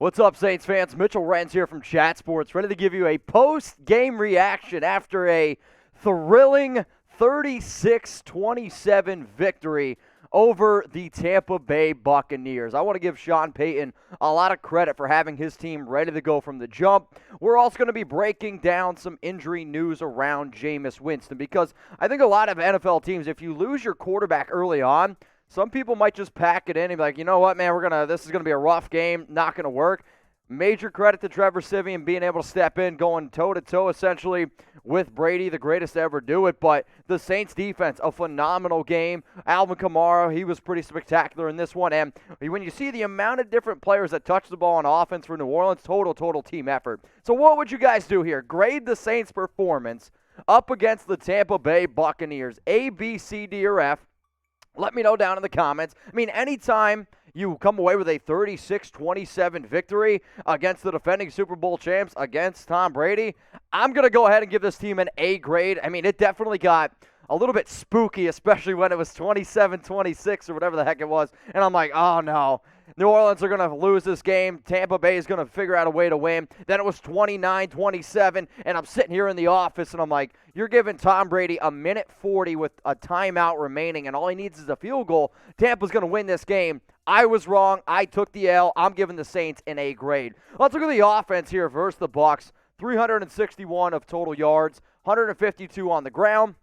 What's up, Saints fans? Mitchell Renz here from Chat Sports, ready to give you a post-game reaction after a thrilling 36-27 victory over the Tampa Bay Buccaneers. I want to give Sean Payton a lot of credit for having his team ready to go from the jump. We're also going to be breaking down some injury news around Jameis Winston because I think a lot of NFL teams, if you lose your quarterback early on, some people might just pack it in and be like, you know what, man, this is going to be a rough game, not going to work. Major credit to Trevor Siemian being able to step in, going toe-to-toe essentially with Brady, the greatest to ever do it. But the Saints defense, a phenomenal game. Alvin Kamara, he was pretty spectacular in this one. And when you see the amount of different players that touch the ball on offense for New Orleans, total team effort. So what would you guys do here? Grade the Saints' performance up against the Tampa Bay Buccaneers. A, B, C, D, or F. Let me know down in the comments. I mean, anytime you come away with a 36-27 victory against the defending Super Bowl champs, against Tom Brady, I'm going to go ahead and give this team an A grade. I mean, it definitely got a little bit spooky, especially when it was 27-26 or whatever the heck it was. And I'm like, oh, no. New Orleans are going to lose this game. Tampa Bay is going to figure out a way to win. Then it was 29-27, and I'm sitting here in the office, and I'm like, you're giving Tom Brady a minute 40 with a timeout remaining, and all he needs is a field goal. Tampa's going to win this game. I was wrong. I took the L. I'm giving the Saints an A grade. Let's look at the offense here versus the Bucs. 361 of total yards, 152 on the ground,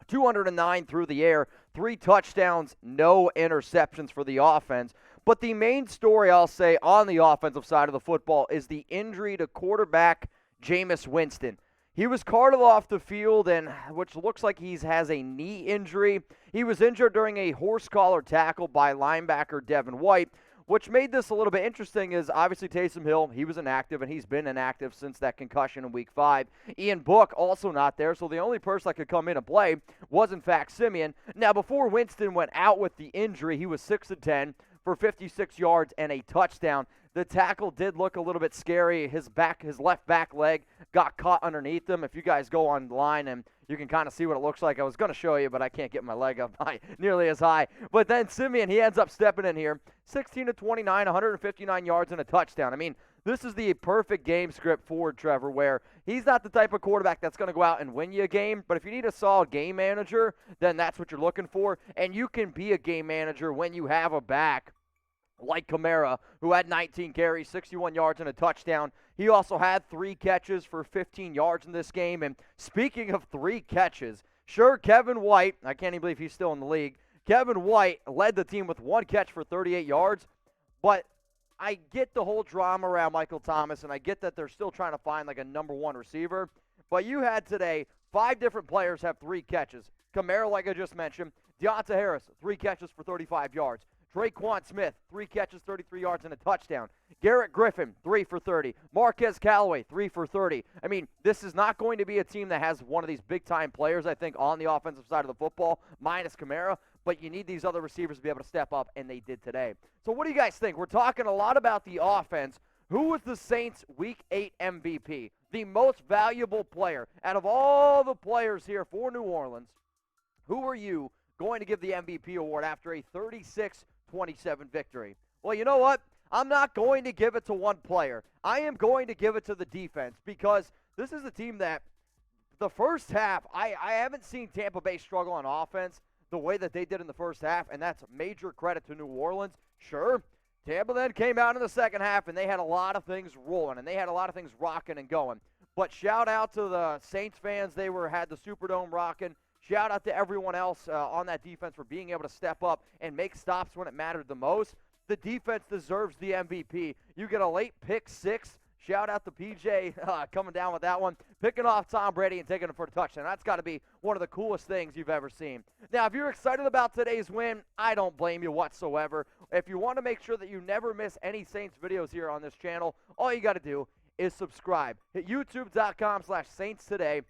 209 through the air, 3 touchdowns, no interceptions for the offense. But the main story, I'll say, on the offensive side of the football is the injury to quarterback Jameis Winston. He was carted off the field, and which looks like he has a knee injury. He was injured during a horse collar tackle by linebacker Devin White, which made this a little bit interesting is obviously Taysom Hill, he was inactive, and he's been inactive since that concussion in Week 5. Ian Book also not there, so the only person that could come in and play was, in fact, Siemian. Now, before Winston went out with the injury, he was 6-10 for 56 yards and a touchdown. The tackle did look a little bit scary. His left back leg got caught underneath him. If you guys go online and you can kind of see what it looks like. I was going to show you, but I can't get my leg up high, nearly as high. But then Siemian, he ends up stepping in here. 16-29, 159 yards and a touchdown. I mean, this is the perfect game script for Trevor, where he's not the type of quarterback that's going to go out and win you a game. But if you need a solid game manager, then that's what you're looking for. And you can be a game manager when you have a back like Kamara, who had 19 carries, 61 yards, and a touchdown. He also had 3 catches for 15 yards in this game. And speaking of 3 catches, sure, Kevin White, I can't even believe he's still in the league. Kevin White led the team with 1 catch for 38 yards. But I get the whole drama around Michael Thomas, and I get that they're still trying to find like a number 1 receiver. But you had today 5 different players have 3 catches. Kamara, like I just mentioned. Deonta Harris, 3 catches for 35 yards. Tre'Quan Smith, 3 catches, 33 yards, and a touchdown. Garrett Griffin, 3 for 30. Marquez Callaway, 3 for 30. I mean, this is not going to be a team that has one of these big-time players, I think, on the offensive side of the football, minus Kamara, but you need these other receivers to be able to step up, and they did today. So what do you guys think? We're talking a lot about the offense. Who was the Saints' Week 8 MVP? The most valuable player. Out of all the players here for New Orleans, who are you going to give the MVP award after a 36-27 victory? Well, you know what? I'm not going to give it to one player. I am going to give it to the defense because this is a team that the first half, I haven't seen Tampa Bay struggle on offense the way that they did in the first half, and that's major credit to New Orleans. Sure, Tampa then came out in the second half, and they had a lot of things rolling, and they had a lot of things rocking and going. But shout out to the Saints fans. They had the Superdome rocking. Shout out to everyone else on that defense for being able to step up and make stops when it mattered the most. The defense deserves the MVP. You get a late pick 6. Shout out to PJ coming down with that one, picking off Tom Brady and taking him for a touchdown. That's got to be one of the coolest things you've ever seen. Now, if you're excited about today's win, I don't blame you whatsoever. If you want to make sure that you never miss any Saints videos here on this channel, all you got to do is subscribe. Hit youtube.com/Saints today.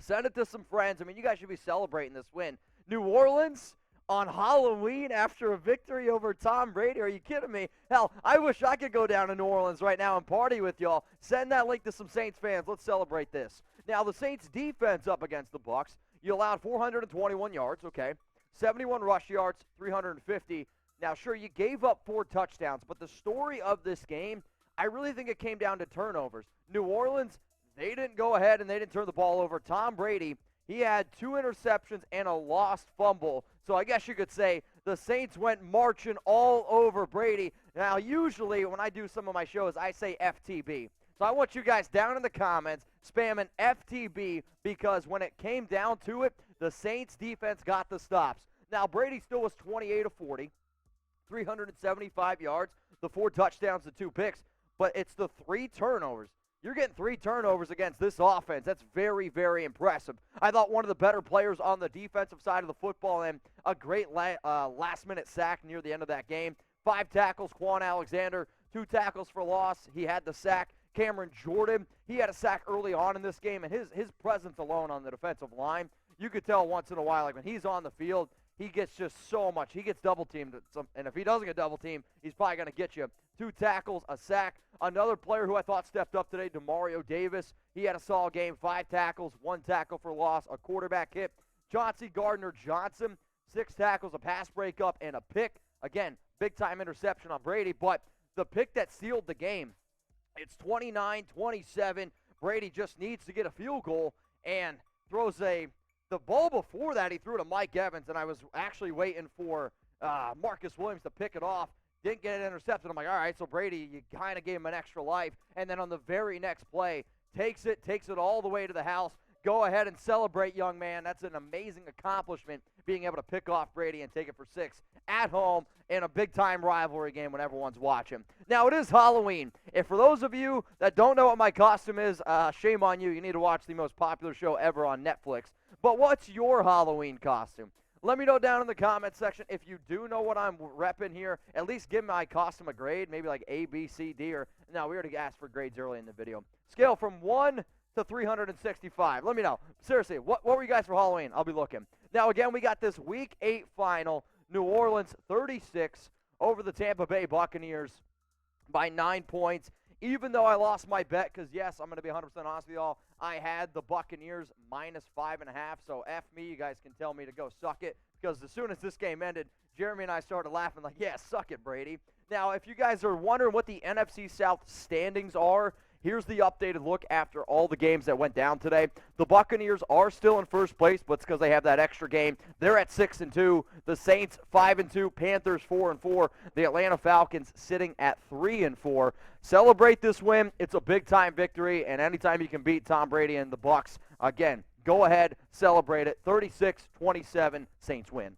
Send it to some friends. I mean, you guys should be celebrating this win. New Orleans on Halloween after a victory over Tom Brady. Are you kidding me? Hell, I wish I could go down to New Orleans right now and party with y'all. Send that link to some Saints fans. Let's celebrate this. Now, the Saints defense up against the Bucs. You allowed 421 yards, okay. 71 rush yards, 350. Now, sure, you gave up 4 touchdowns, but the story of this game, I really think it came down to turnovers. New Orleans, they didn't go ahead and they didn't turn the ball over. Tom Brady, he had 2 interceptions and a lost fumble. So I guess you could say the Saints went marching all over Brady. Now, usually when I do some of my shows, I say FTB. So I want you guys down in the comments spamming FTB because when it came down to it, the Saints defense got the stops. Now, Brady still was 28 of 40, 375 yards, the 4 touchdowns, the 2 picks, but it's the 3 turnovers. You're getting 3 turnovers against this offense. That's very, very impressive. I thought one of the better players on the defensive side of the football and a great last-minute sack near the end of that game. 5 tackles, Quan Alexander, 2 tackles for loss. He had the sack. Cameron Jordan, he had a sack early on in this game, and his presence alone on the defensive line, you could tell once in a while, like when he's on the field, he gets just so much. He gets double-teamed, and if he doesn't get double-teamed, he's probably going to get you. 2 tackles, a sack. Another player who I thought stepped up today, Demario Davis. He had a solid game, 5 tackles, 1 tackle for loss, a quarterback hit. Chauncey Gardner-Johnson, 6 tackles, a pass breakup, and a pick. Again, big-time interception on Brady, but the pick that sealed the game, it's 29-27. Brady just needs to get a field goal and throws the ball before that, he threw to Mike Evans, and I was actually waiting for Marcus Williams to pick it off. Didn't get it intercepted. I'm like, all right, so Brady, you kind of gave him an extra life. And then on the very next play, takes it all the way to the house. Go ahead and celebrate, young man. That's an amazing accomplishment, being able to pick off Brady and take it for 6 at home in a big-time rivalry game when everyone's watching. Now, it is Halloween. And for those of you that don't know what my costume is, shame on you. You need to watch the most popular show ever on Netflix. But what's your Halloween costume? Let me know down in the comment section. If you do know what I'm repping here, at least give my costume a grade, maybe like A, B, C, D, or no, we already asked for grades early in the video. Scale from 1 to 365. Let me know. Seriously, what were you guys for Halloween? I'll be looking. Now, again, we got this Week 8 final. New Orleans 36 over the Tampa Bay Buccaneers by 9 points. Even though I lost my bet, because, yes, I'm going to be 100% honest with y'all, I had the Buccaneers minus 5.5, so F me. You guys can tell me to go suck it, because as soon as this game ended, Jeremy and I started laughing like, yeah, suck it, Brady. Now, if you guys are wondering what the NFC South standings are, here's the updated look after all the games that went down today. The Buccaneers are still in first place, but it's because they have that extra game. They're at 6-2. The Saints 5-2. Panthers 4-4. The Atlanta Falcons sitting at 3-4. Celebrate this win. It's a big-time victory, and anytime you can beat Tom Brady and the Bucs, again, go ahead, celebrate it. 36-27, Saints win.